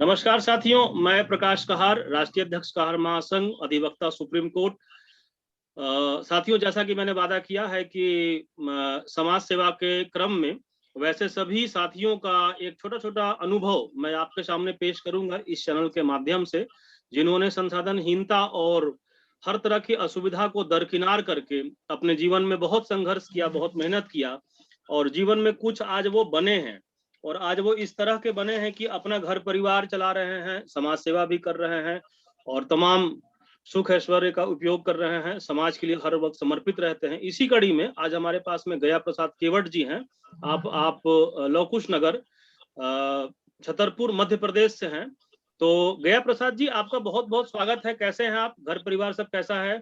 नमस्कार साथियों, मैं प्रकाश कहार, राष्ट्रीय अध्यक्ष कहार महासंघ, अधिवक्ता सुप्रीम कोर्ट। साथियों, जैसा कि मैंने वादा किया है कि समाज सेवा के क्रम में वैसे सभी साथियों का एक छोटा छोटा अनुभव मैं आपके सामने पेश करूंगा इस चैनल के माध्यम से, जिन्होंने संसाधनहीनता और हर तरह की असुविधा को दरकिनार करके अपने जीवन में बहुत संघर्ष किया, बहुत मेहनत किया और जीवन में कुछ आज वो बने हैं। और आज वो इस तरह के बने हैं कि अपना घर परिवार चला रहे हैं, समाज सेवा भी कर रहे हैं और तमाम सुख ऐश्वर्य का उपयोग कर रहे हैं, समाज के लिए हर वक्त समर्पित रहते हैं। इसी कड़ी में आज हमारे पास में गया प्रसाद केवट जी हैं। आप लवकुश नगर छतरपुर मध्य प्रदेश से हैं। तो गया प्रसाद जी, आपका बहुत बहुत स्वागत है। कैसे हैं आप? घर परिवार सब कैसा है?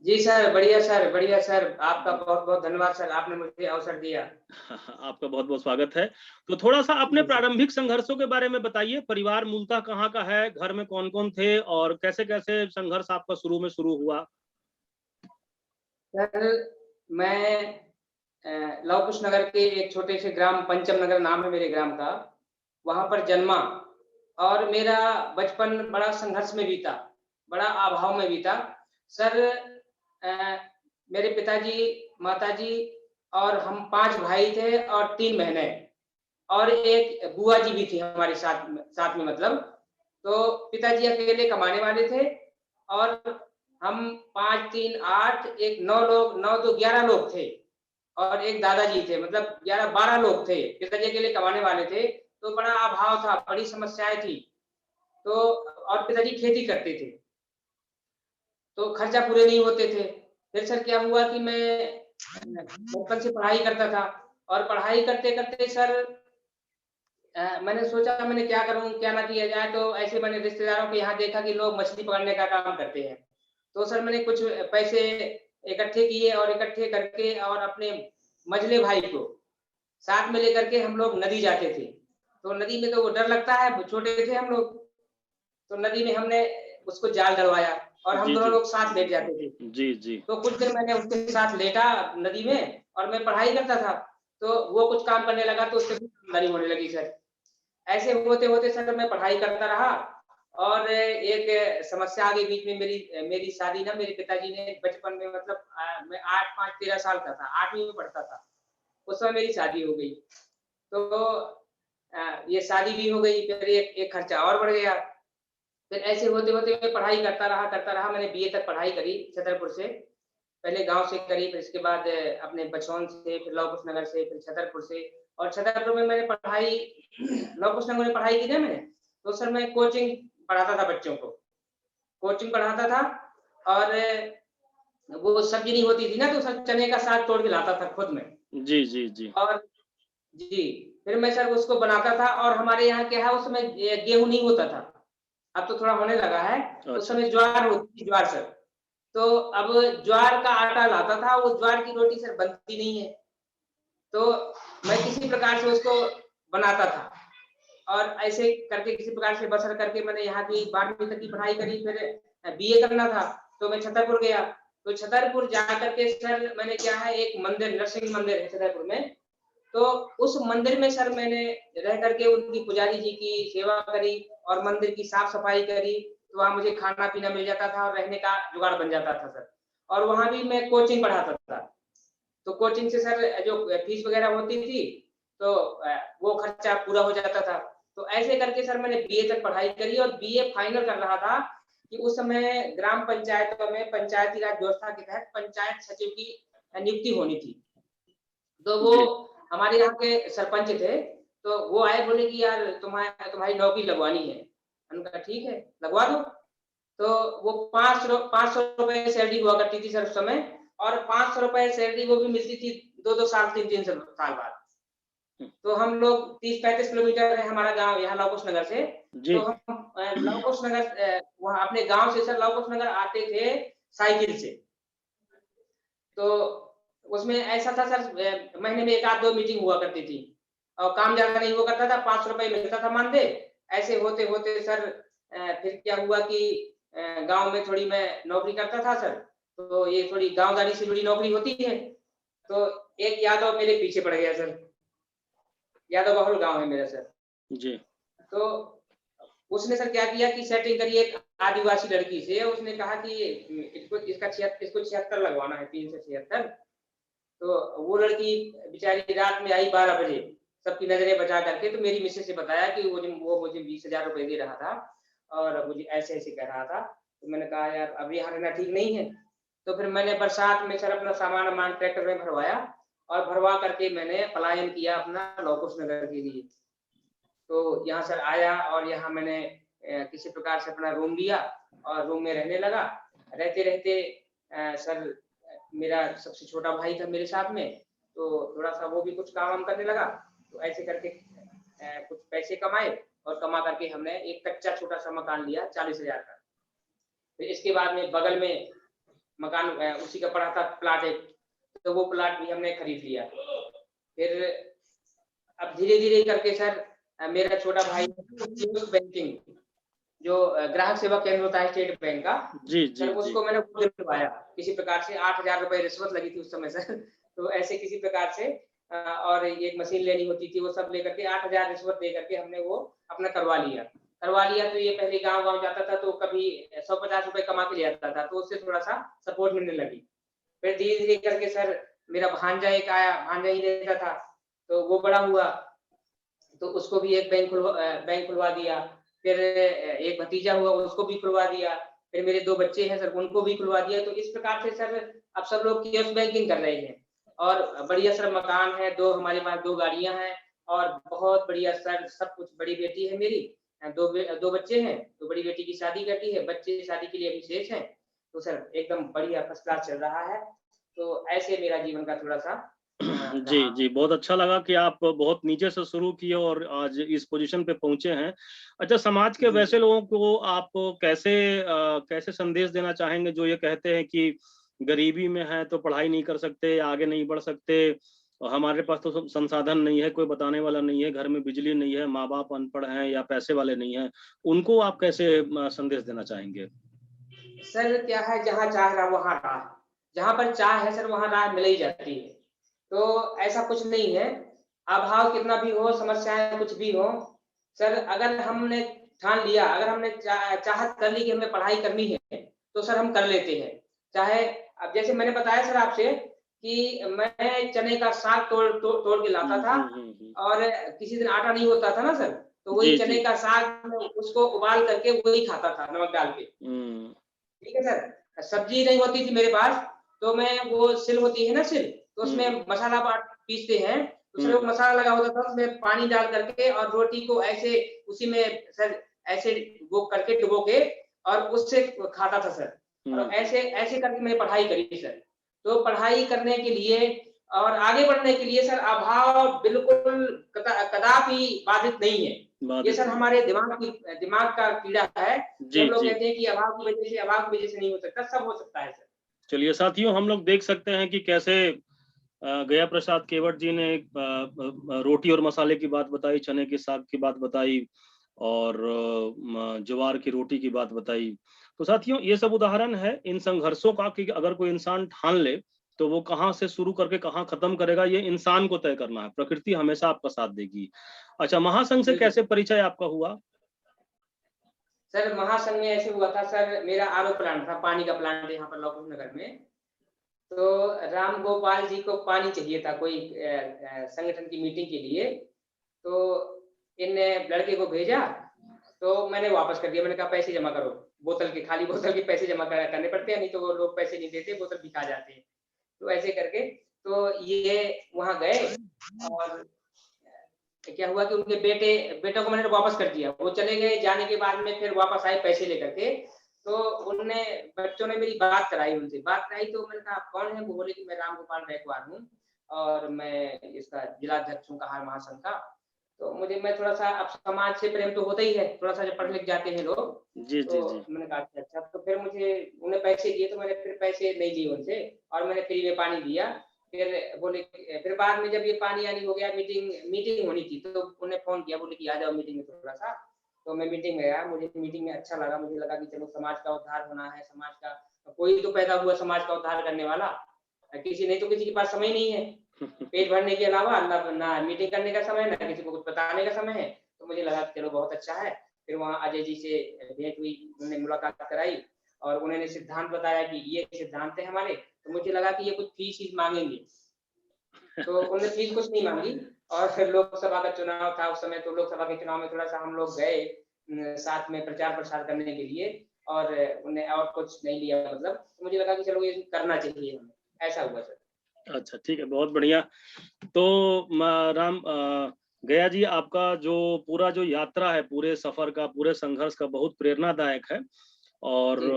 जी सर, बढ़िया सर, बढ़िया सर। आपका बहुत-बहुत धन्यवाद सर, आपने मुझे अवसर दिया। आपका बहुत बहुत स्वागत है। तो थोड़ा सा अपने प्रारंभिक संघर्षों के बारे में बताइए। परिवार मूलतः कहाँ का है, घर में कौन कौन थे और कैसे कैसे संघर्ष आपका शुरू में शुरू हुआ? सर, मैं लवकुश नगर के एक छोटे से ग्राम पंचम नगर नाम है मेरे ग्राम का, वहाँ पर जन्मा और मेरा बचपन बड़ा संघर्ष में बीता, बड़ा अभाव में बीता। सर, मेरे पिताजी, माताजी और हम 5 भाई थे और 3 बहनें और एक बुआ जी भी थी हमारे साथ में मतलब। तो पिताजी अकेले कमाने वाले थे और हम 5, 3, 8, एक 9 लोग, 9 2 11 लोग थे और एक दादाजी थे, मतलब 11-12 लोग थे। पिताजी अकेले कमाने वाले थे, तो बड़ा अभाव था, बड़ी समस्याएँ थी। तो और पिताजी खेती करते थे, तो खर्चा पूरे नहीं होते थे। फिर सर क्या हुआ कि मैं बचपन से पढ़ाई करता था और पढ़ाई करते-करते सर मैंने सोचा मैंने क्या करूँ, क्या ना किया जाए, तो ऐसे मैंने रिश्तेदारों के यहाँ देखा कि लोग मछली पकड़ने का काम करते हैं। तो सर मैंने कुछ पैसे इकट्ठे किए और इकट्ठे करके और अपने मझले भाई को साथ में लेकर के हम लोग नदी जाते थे। तो नदी में तो वो डर लगता है, छोटे थे हम लोग, तो नदी में हमने उसको जाल डलवाया और हम जी दोनों जी लोग साथ लेट जाते थे। जी जी। तो कुछ दिन मैंने उसके साथ लेटा नदी में और मैं पढ़ाई करता था, तो वो कुछ काम करने लगा तो उससे भी आमदनी होने लगी सर। ऐसे होते-होते सर मैं पढ़ाई करता रहा और एक समस्या आ गई बीच में मेरी शादी ना मेरे पिताजी ने बचपन में मतलब मैं 8 5 13 साल का था, 8वीं में पढ़ता था। उस समय मेरी शादी हो गई। तो ये शादी भी हो गई, फिर एक खर्चा और बढ़ गया। फिर ऐसे होते-होते मैं पढ़ाई करता रहा। मैंने बीए तक पढ़ाई करी छतरपुर से। पहले गाँव से करी, फिर इसके बाद अपने बछौन से, फिर लवकुश नगर से, फिर छतरपुर से। और छतरपुर में मैंने पढ़ाई लवकुश नगर में पढ़ाई की ना मैंने, तो सर मैं कोचिंग पढ़ाता था बच्चों को। कोचिंग पढ़ाता था और वो सब्ज़ी नहीं होती थी ना, तो सर चने का साग तोड़ के लाता था खुद मैं। जी जी जी। और जी, फिर मैं सर उसको बनाता था और हमारे यहाँ क्या है उस समय गेहूँ नहीं होता था। अब तो थोड़ा होने लगा है। उस अच्छा। समय ज्वार होती थी, ज्वार सर। तो अब ज्वार का आटा लाता था, वो ज्वार की रोटी सर बनती नहीं है। तो मैं किसी प्रकार से उसको बनाता था और ऐसे करके किसी प्रकार से बसर करके मैंने यहाँ की 12वीं तक की पढ़ाई करी। फिर बीए करना था, तो मैं छतरपुर गया। तो छतरपुर जा कर के सर मैंने क्या है एक मंदिर, नरसिंह मंदिर है छतरपुर में। तो उस मंदिर में सर मैंने रह करके उनकी पुजारी जी की सेवा करी और मंदिर की साफ-सफाई करी, तो वहाँ मुझे खाना-पीना मिल जाता था और रहने का जुगाड़ बन जाता था सर। और वहाँ भी मैं कोचिंग पढ़ाता था। तो कोचिंग से सर जो फीस वगैरह होती थी, तो वो खर्चा पूरा हो जाता था। तो ऐसे करके सर मैंने बीए तक पढ़ाई करी और बीए फाइनल कर रहा था कि उस समय ग्राम पंचायतों में पंचायती राज व्यवस्था के तहत पंचायत सचिव की नियुक्ति होनी थी। तो वो जी हमारे यहाँ के सरपंच थे, तो वो आए बोले कि यार तुम्हारी नौकरी लगवानी है। मैंने कहा ठीक है, लगवा दो। तो वो 500 रुपए सैलरी हुआ करती थी सर उस समय और 500 रुपए सैलरी वो भी मिलती थी 2-2 साल 3-3 साल बाद। तो हम लोग 30-35 किलोमीटर है हमारा गाँव यहाँ लवकुश नगर से। जी तो हम लवकुश नगर वहाँ अपने गाँव से सर लवकुश नगर आते थे साइकिल से। तो उसमें ऐसा था सर महीने में 1 आध 2 मीटिंग हुआ करती थी और काम ज़्यादा नहीं हुआ करता था, 500 रुपए मिलता था मानदेय। ऐसे होते-होते सर फिर क्या हुआ कि गाँव में थोड़ी मैं नौकरी करता था सर, तो ये थोड़ी गाँवदारी से जुड़ी नौकरी होती है, तो एक यादव मेरे पीछे पड़ गया सर। यादव बहुल गाँव है मेरा सर। जी। तो उसने सर क्या किया कि सेटिंग करी एक आदिवासी लड़की से, उसने कहा कि इसको 76 लगवाना है, 3 से 76। तो वो लड़की बेचारी रात में आई 12 बजे, सबकी नज़रें बचा करके, तो मेरी मिसेज़ से बताया कि वो मुझे 20,000 रुपए दे रहा था और मुझे ऐसे-ऐसे कह रहा था। तो मैंने कहा यार अब यहाँ रहना ठीक नहीं है। तो फिर मैंने बरसात में सर अपना सामान-वामान ट्रैक्टर में भरवाया और भरवा करके मैंने पलायन किया अपना लव कुश नगर के लिए। तो यहाँ सर आया और यहाँ मैंने किसी प्रकार से अपना रूम लिया और रूम में रहने लगा। रहते-रहते सर मेरा सबसे छोटा भाई था मेरे साथ में, तो थोड़ा-सा वो भी कुछ काम-वाम करने लगा। तो ऐसे करके कुछ पैसे कमाए और कमा करके हमने एक कच्चा छोटा-सा मकान लिया 40,000 का। फिर इसके बाद में बगल में मकान उसी का पड़ा था प्लॉट एक, तो वो प्लॉट भी हमने खरीद लिया। फिर अब धीरे-धीरे करके सर मेरा छोटा भाई बैंकिंग जो ग्राहक सेवा केंद्र होता है स्टेट बैंक का, जी, सर जी, जी। उसको मैंने खुद दिलवाया। किसी प्रकार से 8,000 रुपए रिश्वत लगी थी उस समय सर। तो ऐसे किसी प्रकार से और एक मशीन लेनी होती थी, वो सब लेकर के 8,000 रिश्वत दे करके हमने वो अपना करवा लिया। करवा लिया तो ये पहले गाँव-गाँव जाता था तो कभी 100-50 रुपए कमा के ले आता था, तो उससे थोड़ा-सा सपोर्ट मिलने लगी। फिर धीरे-धीरे करके सर मेरा भांजा एक आया, भांजा ही रहता था, तो वो बड़ा हुआ। तो उसको भी एक बैंक खुलवा दिया। फिर एक भतीजा हुआ उसको भी खुलवा दिया। फिर मेरे 2 बच्चे हैं सर उनको भी खुलवा दिया। तो इस प्रकार से सर अब सब लोग कैश बैंकिंग कर रहे हैं और बढ़िया सर मकान है, 2 हमारे पास 2 गाड़ियाँ हैं और बहुत बढ़िया सर सब कुछ। बड़ी बेटी है मेरी, 2 बच्चे हैं, तो बड़ी बेटी की शादी करनी है, बच्चे शादी के लिए अभी शेष हैं। तो सर एकदम बढ़िया फर्स्ट क्लास चल रहा है। तो ऐसे मेरा जीवन का थोड़ा-सा जी, रहा। जी, बहुत अच्छा लगा कि आप बहुत नीचे से शुरू किए और आज इस पोज़ीशन पे पहुँचे हैं। अच्छा, समाज के जी, वैसे जी। लोगों को आप कैसे संदेश देना चाहेंगे जो ये कहते हैं कि गरीबी में हैं तो पढ़ाई नहीं कर सकते, आगे नहीं बढ़ सकते, हमारे पास तो संसाधन नहीं है, कोई बताने वाला नहीं है, घर में बिजली नहीं है, माँ-बाप अनपढ़ हैं या पैसे वाले नहीं हैं, उनको आप कैसे संदेश देना चाहेंगे? सर क्या है जहाँ चाह रहा वहाँ राह। जहाँ पर चाह है सर वहाँ राह मिल ही जाती है। तो ऐसा कुछ नहीं है, अभाव कितना भी हो, समस्याएँ कुछ भी हो, सर अगर हमने ठान लिया, अगर हमने चाहत कर ली कि हमें पढ़ाई करनी है, तो सर हम कर लेते हैं। चाहे अब जैसे मैंने बताया सर आपसे कि मैं चने का साग तोड़ के लाता हुँ, था हुँ, हुँ, हुँ। और किसी दिन आटा नहीं होता था ना सर, तो वही जी, चने जी। का साग मैं उसको उबाल करके वही खाता था नमक डाल के। हुँ, ठीक है सर। सब्जी नहीं होती थी मेरे पास, तो मैं वो सिल होती है ना सिल, तो हुँ, उसमें मसाला पीसते हैं, तो सर वो हुँ, मसाला लगा होता था, उसमें पानी डाल करके और रोटी को ऐसे उसी में सर ऐसे वो करके डुबो के और उससे खाता था सर। और हुँ, ऐसे ऐसे करके मैंने पढ़ाई करी सर। तो पढ़ाई करने के लिए और आगे बढ़ने के लिए सर अभाव बिल्कुल कदापि बाधित नहीं है। ये बाधित सर नहीं। हमारे दिमाग का कीड़ा है कि जी, हम लोग जी। कहते हैं कि अभाव की वजह से नहीं हो सकता, सब हो सकता है सर। चलिए साथियों, हम लोग देख सकते हैं कि कैसे गया प्रसाद केवट जी ने एक रोटी और मसाले की बात बताई, चने के साग की बात बताई और ज्वार की रोटी की बात बताई। तो साथियों, ये सब उदाहरण है इन संघर्षों का कि अगर कोई इंसान ठान ले, तो वो कहाँ से शुरू करके कहाँ खत्म करेगा, ये इंसान को तय करना है। प्रकृति हमेशा आपका साथ देगी। अच्छा, महासंघ से बिल्कुल। कैसे परिचय आपका हुआ? सर महासंघ में ऐसे हुआ था सर मेरा आरओ प्लांट था, पानी का प्लांट है यहाँ पर लौकुश नगर में। तो राम गोपाल जी को पानी चाहिए था कोई संगठन की मीटिंग के लिए। तो इन लड़के को भेजा, तो मैंने वापस कर दिया। मैंने कहा पैसे जमा करो। बोतल के खाली बोतल के पैसे जमा करने पड़ते हैं, नहीं तो वो लोग पैसे नहीं देते, बोतल बिका जाते हैं। तो ऐसे करके तो ये वहाँ गए और क्या हुआ कि उनके बेटों को मैंने वापस कर दिया। वो चले गए, जाने के बाद में फिर वापस आए पैसे लेकर के। तो उनने बच्चों ने मेरी बात कराई उनसे। बात कराई तो मैंने कहा आप कौन हैं? वो बोले कि मैं रामगोपाल गायकवाड़ हूँ और मैं इसका जिलाध्यक्ष हूँ कहार महासंघ का। तो मैं थोड़ा-सा अब समाज से प्रेम तो होता ही है, थोड़ा-सा जब पढ़ लिख जाते हैं लोग, जी, जी, जी। तो मैंने कहा अच्छा। तो फिर मुझे उन्हें पैसे दिए तो मैंने फिर पैसे नहीं लिए उनसे और मैंने फ्री में पानी दिया। फिर बोले फिर बाद में जब ये पानी-वानी हो गया मीटिंग होनी थी तो उन्होंने फ़ोन किया बोले कि आ जाओ मीटिंग में थोड़ा-सा। तो मैं मीटिंग में गया, मुझे मीटिंग में अच्छा लगा, मुझे लगा कि चलो समाज का उद्धार होना है, समाज का कोई तो पैदा हुआ समाज का उद्धार करने वाला। किसी नहीं तो किसी के पास समय नहीं है। पेट भरने के अलावा ना मीटिंग करने का समय, ना किसी को कुछ बताने का समय है। तो मुझे लगा कि चलो बहुत अच्छा है। फिर वहाँ अजय जी से भेंट हुई, उन्होंने मुलाकात कराई और उन्होंने सिद्धांत बताया कि ये सिद्धांत है हमारे। तो मुझे लगा कि ये कुछ फीस मांगेंगे, तो उन्होंने फीस कुछ नहीं मांगी। और फिर लोकसभा का चुनाव था उस समय, तो लोकसभा के चुनाव में थोड़ा सा हम लोग गए साथ में प्रचार प्रसार करने के लिए, और उन्हें और कुछ नहीं लिया, मतलब तो मुझे लगा कि चलो ये करना चाहिए हमें, ऐसा हुआ सर। अच्छा, ठीक है, बहुत बढ़िया। तो राम गया जी, आपका जो पूरा जो यात्रा है, पूरे सफर का, पूरे संघर्ष का बहुत प्रेरणादायक है। और जी।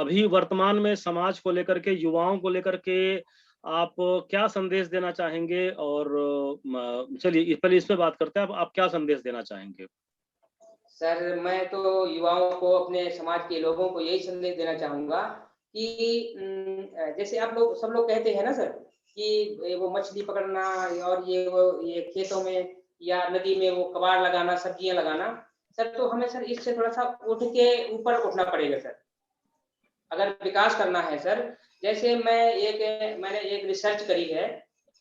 अभी वर्तमान में समाज को लेकर के, युवाओं को लेकर के आप क्या संदेश देना चाहेंगे? और चलिए पहले इस पे बात करते हैं, आप क्या संदेश देना चाहेंगे? सर मैं तो युवाओं को, अपने समाज के लोगों को यही संदेश देना चाहूँगा कि जैसे आप लोग सब लोग कहते हैं ना सर कि वो मछली पकड़ना और ये खेतों में या नदी में वो कबाड़ लगाना, सब्जियाँ लगाना, सर तो हमें सर इससे थोड़ा-सा उठ के ऊपर उठना पड़ेगा सर। अगर विकास करना है सर, जैसे मैंने एक रिसर्च करी है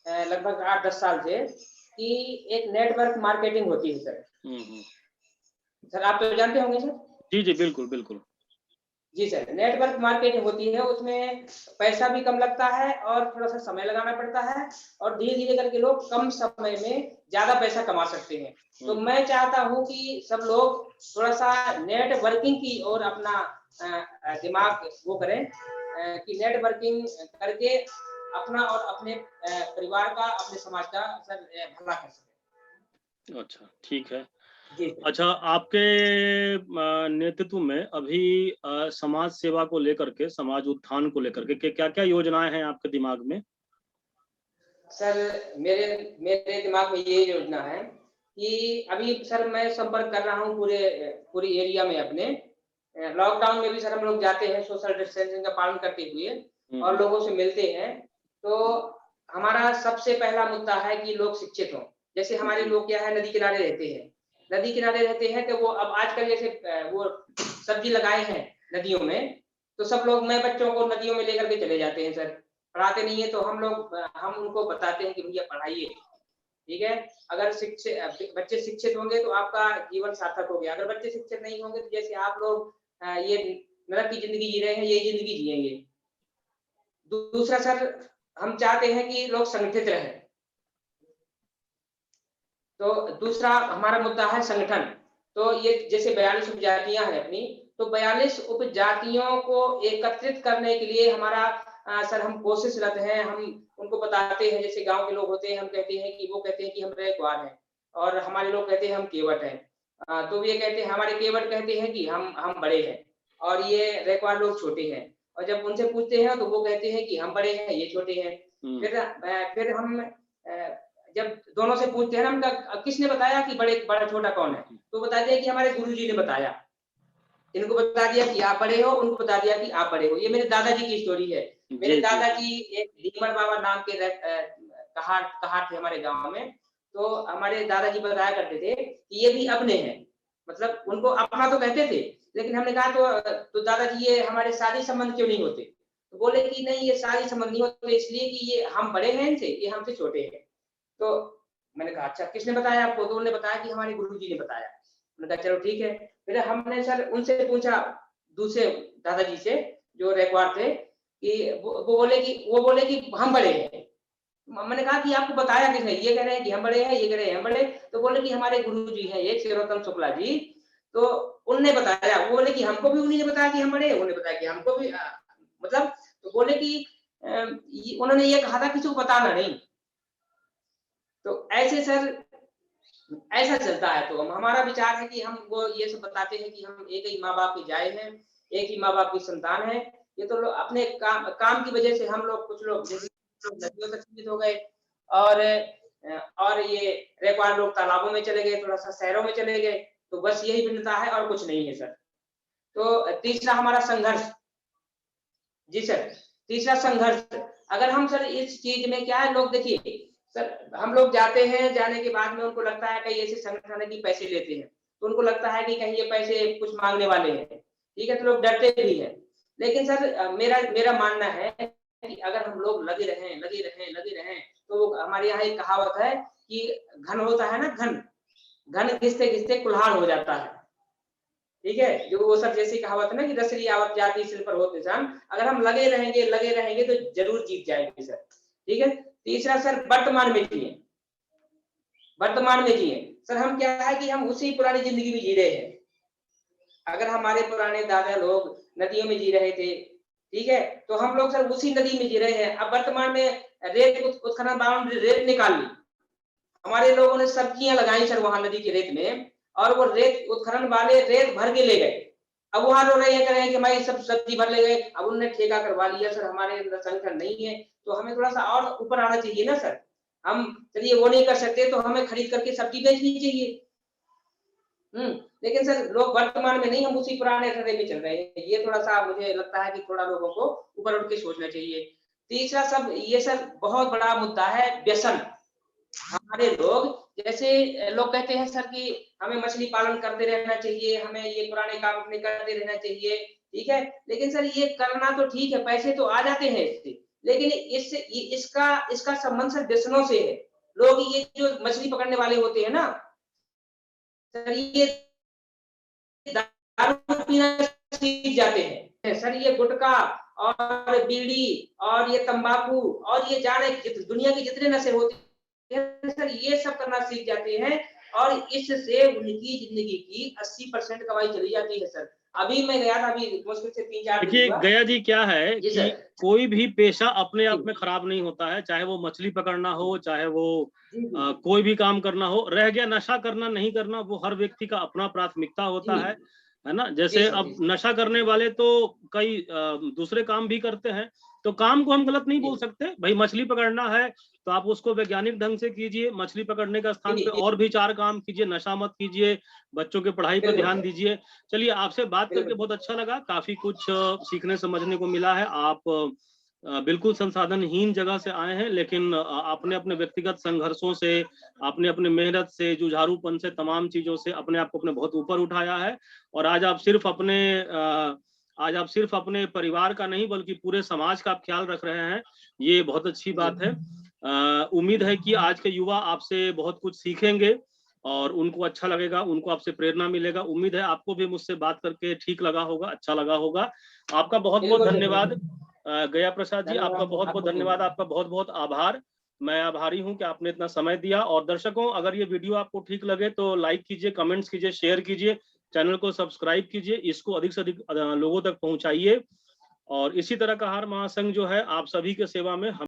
लगभग 8-10 साल से, कि एक नेटवर्क मार्केटिंग होती है सर। सर आप तो जानते होंगे सर? जी, जी, बिल्कुल, बिल्कुल। जी सर, नेटवर्क मार्केटिंग होती है, उसमें पैसा भी कम लगता है और थोड़ा-सा समय लगाना पड़ता है, और धीरे-धीरे करके लोग कम समय में ज़्यादा पैसा कमा सकते हैं। तो मैं चाहता हूँ कि सब लोग थोड़ा-सा नेटवर्किंग की ओर अपना दिमाग वो करें, कि नेटवर्किंग करके अपना और अपने परिवार का, अपने समाज का सर भला कर सकें। अच्छा, ठीक है। जी सर। अच्छा, आपके नेतृत्व में अभी समाज सेवा को लेकर के, समाज उत्थान को लेकर के क्या-क्या योजनाएँ हैं आपके दिमाग में? सर मेरे मेरे दिमाग में ये योजना है कि अभी सर मैं संपर्क कर रहा हूँ पूरी एरिया में अपने। लॉकडाउन में भी सर हम लोग जाते हैं सोशल डिस्टेंसिंग का पालन करते हुए और लोगों से मिलते हैं। तो हमारा सबसे पहला मुद्दा है कि लोग शिक्षित हों। जैसे हमारे लोग क्या है, नदी किनारे रहते हैं। नदी किनारे रहते हैं तो वो अब आजकल जैसे वो सब्जी लगाए हैं नदियों में, तो सब लोग, मैं बच्चों को नदियों में लेकर के चले जाते हैं सर। पढ़ाते नहीं है तो हम उनको बताते हैं कि भैया पढ़ाइए, ठीक है? अगर बच्चे शिक्षित होंगे तो आपका जीवन सार्थक हो गया। अगर बच्चे शिक्षित नहीं होंगे तो जैसे आप लोग ये नरक की ज़िंदगी जी रहे हैं, यही ज़िंदगी जिएँगे। दूसरा सर, हम चाहते हैं कि लोग संगठित रहें। तो दूसरा हमारा मुद्दा है संगठन। तो ये जैसे 42 उपजातियाँ हैं अपनी, तो 42 उपजातियों को एकत्रित करने के लिए हमारा सर हम कोशिशरत हैं। हम उनको बताते हैं, जैसे गाँव के लोग होते हैं, हम कहते हैं कि वो कहते हैं कि हम रैकवार हैं और हमारे लोग कहते हैं हम केवट हैं। तो ये कहते हैं, हमारे केवट कहते हैं कि हम बड़े हैं और ये रैकवार लोग छोटे हैं। और जब उनसे पूछते हैं तो वो कहते हैं कि हम बड़े हैं, ये छोटे हैं। फिर हम जब दोनों से पूछते हैं ना, हम किसने बताया कि बड़ा छोटा कौन है? तो बताते हैं कि हमारे गुरुजी ने बताया। इनको बता दिया कि आप बड़े हो, उनको बता दिया कि आप बड़े हो। ये मेरे दादाजी की स्टोरी है। मेरे दादाजी एक लीमड़ बाबा नाम के कहार थे हमारे गाँव में। तो हमारे दादाजी बताया करते थे कि ये भी अपने हैं। मतलब उनको अपना तो कहते थे, लेकिन हमने कहा तो दादाजी ये हमारे शादी संबंध क्यों नहीं होते? तो बोले कि नहीं, ये शादी संबंध नहीं होते इसलिए कि ये हम बड़े हैं इनसे, ये हमसे छोटे हैं। तो मैंने कहा अच्छा किसने बताया आपको? तो उन्होंने बताया कि हमारे गुरुजी ने बताया। मैंने कहा चलो ठीक है। फिर हमने सर उनसे पूछा, दूसरे दादाजी से जो रैकवार थे, कि वो बोले कि हम बड़े हैं। मैंने कहा कि आपको बताया किसने? ये कह रहे हैं कि हम बड़े हैं, ये कह रहे हैं हम बड़े। तो बोले कि हमारे गुरुजी हैं एक शिरोत्तम शुक्ला जी, तो उनने बताया। वो बोले कि हमको भी उन्हीं ने बताया कि हम बड़े हैं। उन्होंने बताया कि हमको भी मतलब, तो बोले कि उन्होंने ये कहा था किसी को बताना नहीं। तो ऐसे सर ऐसा चलता है। तो हमारा विचार है कि हम वो ये सब बताते हैं कि हम एक ही माँ-बाप की जाए हैं, एक ही माँ-बाप की संतान हैं। ये तो लोग अपने काम की वजह से हम लोग, कुछ लोग जैसे नदियों तक सीमित हो गए और और ये रैकवार लोग तालाबों में चले गए, थोड़ा-सा शहरों में चले गए। तो बस यही भिन्नता है और कुछ नहीं है सर। तो तीसरा हमारा संघर्ष। जी सर, तीसरा संघर्ष। अगर हम सर इस चीज़ में क्या है, लोग देखिए सर, हम लोग जाते हैं, जाने के बाद में उनको लगता है कहीं ऐसे संगठन है कि पैसे लेते हैं, तो उनको लगता है कि कहीं ये पैसे कुछ माँगने वाले हैं, ठीक है? तो लोग डरते भी हैं। लेकिन सर मेरा मेरा मानना है कि अगर हम लोग लगे रहें, तो हमारे यहाँ एक कहावत है कि घन होता है ना, घन, घन घिसते-घिसते कुल्हाड़ हो जाता है। ठीक है, जो वो सब जैसी कहावत है ना कि रसरी आवत जाती सिल पर होते जान, अगर हम लगे रहेंगे तो जरूर जीत जाएंगे सर। ठीक है। तीसरा सर वर्तमान में जिए, वर्तमान में जिए। सर हम क्या है कि हम उसी पुरानी जिंदगी में जी रहे हैं। अगर हमारे पुराने दादा लोग नदियों में जी रहे थे, ठीक है, तो हम लोग सर उसी नदी में जी रहे हैं। अब वर्तमान में रेत उत्खनन बाउंड्री रेत निकाल ली, हमारे लोगों ने सब्जियां लगाई सर वहां नदी के रेत में, और वो रेत उत्खनन वाले रेत भर के ले गए। अब वहां रो रहे हैं, कह रहे हैं कि भाई सब सब्जी भर ले गए। अब उन्होंने ठेका करवा लिया सर, हमारे अंदर संगठन नहीं है, तो हमें थोड़ा सा और ऊपर आना चाहिए ना सर। हम चलिए वो नहीं कर सकते तो हमें खरीद करके सब्जी बेचनी चाहिए। लेकिन सर लोग वर्तमान में नहीं, हम उसी पुराने धंधे में चल रहे हैं। ये थोड़ा-सा मुझे लगता है कि थोड़ा लोगों को ऊपर उठ के सोचना चाहिए। तीसरा सब ये सर बहुत बड़ा मुद्दा है व्यसन। हमारे लोग जैसे लोग कहते हैं सर कि हमें मछली पालन करते रहना चाहिए, हमें ये पुराने काम अपने करते रहना चाहिए, ठीक है? लेकिन सर ये करना तो ठीक है, पैसे तो आ जाते हैं इससे, लेकिन इससे इसका इसका संबंध सर व्यसनों से है। लोग ये जो मछली पकड़ने वाले होते हैं ना, सर ये दारू पीना सीख जाते हैं। सर ये गुटखा और बीड़ी और ये तंबाकू और ये जाने दुनिया के जितने नशे होते हैं सर, ये सब करना सीख जाते हैं, और इससे उनकी जिंदगी की 80% कमाई चली जाती है सर। अभी मैं गया था, अभी मुश्किल से 3-4 दिन देखिए हुआ। गया जी, क्या है जी कि सर। कोई भी पेशा अपने आप में खराब नहीं होता है, चाहे वो मछली पकड़ना हो, चाहे वो जी, जी। कोई भी काम करना हो। रह गया नशा करना नहीं करना, वो हर व्यक्ति का अपना प्राथमिकता होता जी। है ना? जी जैसे सर, जी अब सर। नशा करने वाले तो कई दूसरे काम भी करते हैं, तो काम को हम गलत नहीं जी, बोल सकते। भाई मछली पकड़ना है तो आप उसको वैज्ञानिक ढंग से कीजिए, मछली पकड़ने का स्थान जी, पे जी, और भी 4 काम कीजिए, नशा मत कीजिए, बच्चों की पढ़ाई पे बिल्कुल ध्यान सर, दीजिए। चलिए, आपसे बात करके बिल्कुल। बहुत अच्छा लगा, काफ़ी कुछ सीखने समझने को मिला है। आप बिल्कुल संसाधनहीन जगह से आए हैं, लेकिन आपने अपने व्यक्तिगत संघर्षों से, आपने अपने मेहनत से, जुझारूपन से, तमाम चीज़ों से अपने आप को अपने बहुत ऊपर उठाया है, और आज आप सिर्फ अपने परिवार का नहीं बल्कि पूरे समाज का आप ख्याल रख रहे हैं, ये बहुत अच्छी जी। बात है। उम्मीद है कि आज के युवा आपसे बहुत कुछ सीखेंगे और उनको अच्छा लगेगा, उनको आपसे प्रेरणा मिलेगा। उम्मीद है आपको भी मुझसे बात करके ठीक लगा होगा, अच्छा लगा होगा। आपका बहुत-बहुत बिल्कुल सर, धन्यवाद। बिल्कुल। गया प्रसाद जी, आपका धन्यवाद बहुत-बहुत आपको भी। धन्यवाद, आपका बहुत-बहुत आभार। मैं आभारी हूँ कि आपने इतना समय दिया। और दर्शकों, अगर ये वीडियो आपको ठीक लगे तो लाइक कीजिए, कमेंट्स कीजिए, शेयर कीजिए, चैनल को सब्सक्राइब कीजिए, इसको अधिक से अधिक लोगों तक पहुँचाइए, और इसी तरह का हर महासंघ जो है आप सभी के सेवा में हम